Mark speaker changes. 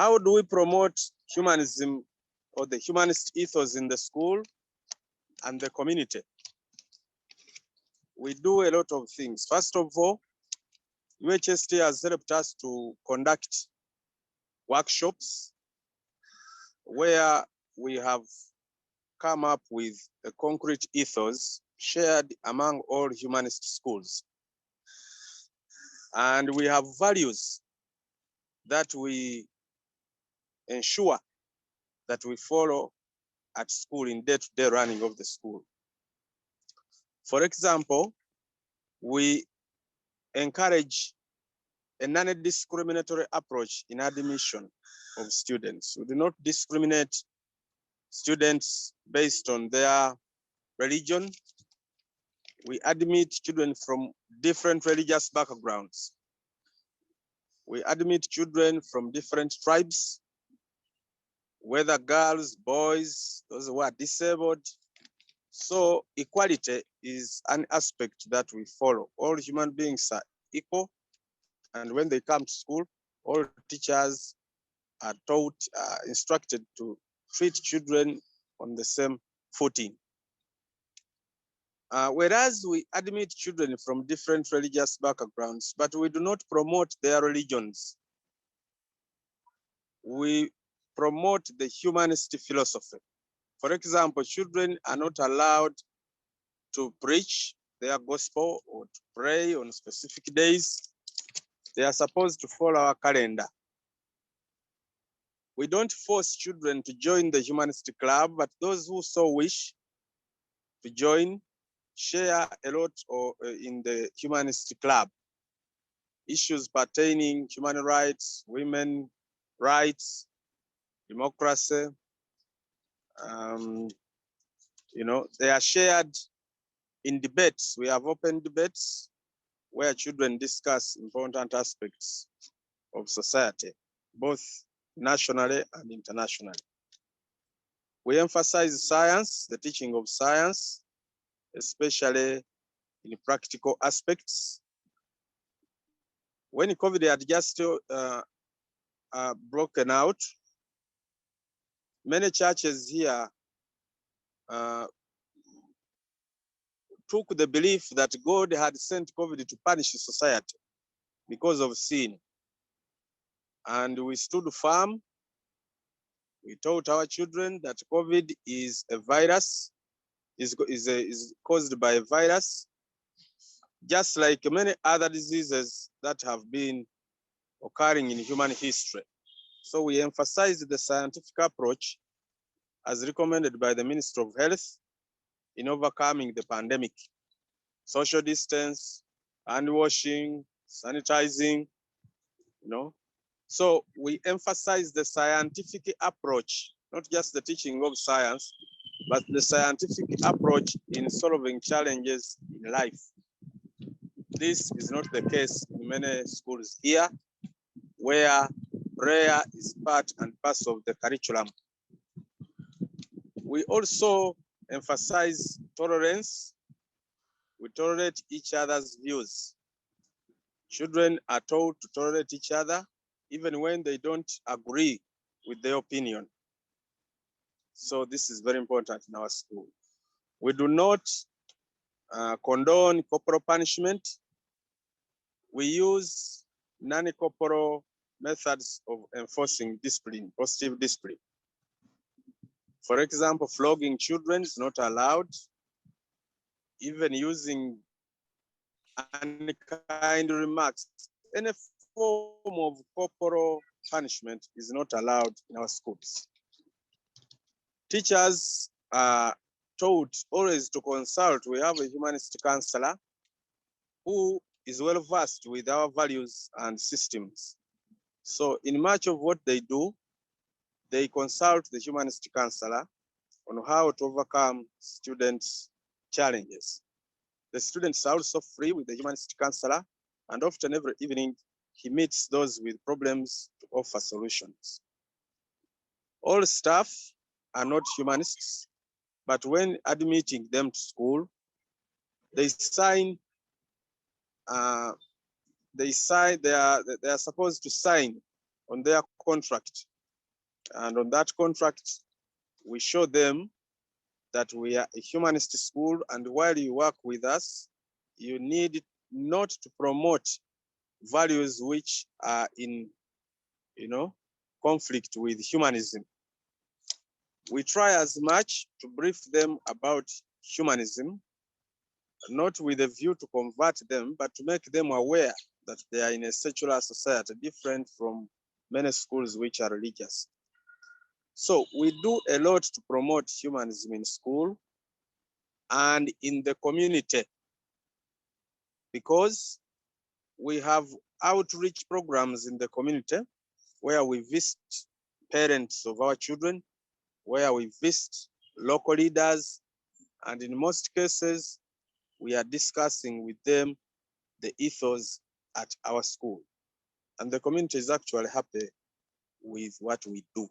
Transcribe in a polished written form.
Speaker 1: How do we promote humanism or the humanist ethos in the school and the community? We do a lot of things. First of all, UHST has helped us to conduct workshops where we have come up with a concrete ethos shared among all humanist schools. And we have values that we ensure that we follow at school in day-to-day running of the school. For example, we encourage a non-discriminatory approach in admission of students. We do not discriminate students based on their religion. We admit children from different religious backgrounds. We admit children from different tribes, whether girls, boys, those who are disabled. So equality is an aspect that we follow. All human beings are equal. And when they come to school, all teachers are taught, instructed to treat children on the same footing. Whereas we admit children from different religious backgrounds, but we do not promote their religions. We promote the humanist philosophy. For example, children are not allowed to preach their gospel or to pray on specific days. They are supposed to follow our calendar. We don't force children to join the humanist club, but those who so wish to join share a lot in the humanist club. Issues pertaining human rights, women rights, democracy, they are shared in debates. We have open debates where children discuss important aspects of society, both nationally and internationally. We emphasize science, the teaching of science, especially in practical aspects. When COVID had just broken out, many churches here took the belief that God had sent COVID to punish society because of sin. And we stood firm. We taught our children that COVID is a virus, is caused by a virus, just like many other diseases that have been occurring in human history. So we emphasized the scientific approach as recommended by the Minister of Health in overcoming the pandemic. Social distance, hand washing, sanitizing, So we emphasize the scientific approach, not just the teaching of science, but the scientific approach in solving challenges in life. This is not the case in many schools here, where prayer is part and parcel of the curriculum. We also emphasize tolerance. We tolerate each other's views. Children are taught to tolerate each other, even when they don't agree with their opinion. So this is very important in our school. We do not condone corporal punishment. We use non-corporal methods of enforcing discipline, positive discipline. For example, flogging children is not allowed. Even using unkind remarks, any form of corporal punishment is not allowed in our schools. Teachers are taught always to consult. We have a humanist counsellor who is well versed with our values and systems. So in much of what they do, they consult the humanist counsellor on how to overcome students' challenges. The students are also free with the humanist counsellor, and often every evening he meets those with problems to offer solutions. All staff are not humanists, but when admitting them to school, they are supposed to sign on their contract. And on that contract, we show them that we are a humanist school, and while you work with us, you need not to promote values which are in, conflict with humanism. We try as much to brief them about humanism, not with a view to convert them, but to make them aware that they are in a secular society different from many schools which are religious. So we do a lot to promote humanism in school and in the community, because we have outreach programs in the community where we visit parents of our children, where we visit local leaders, and in most cases, we are discussing with them the ethos at our school. And the community is actually happy with what we do.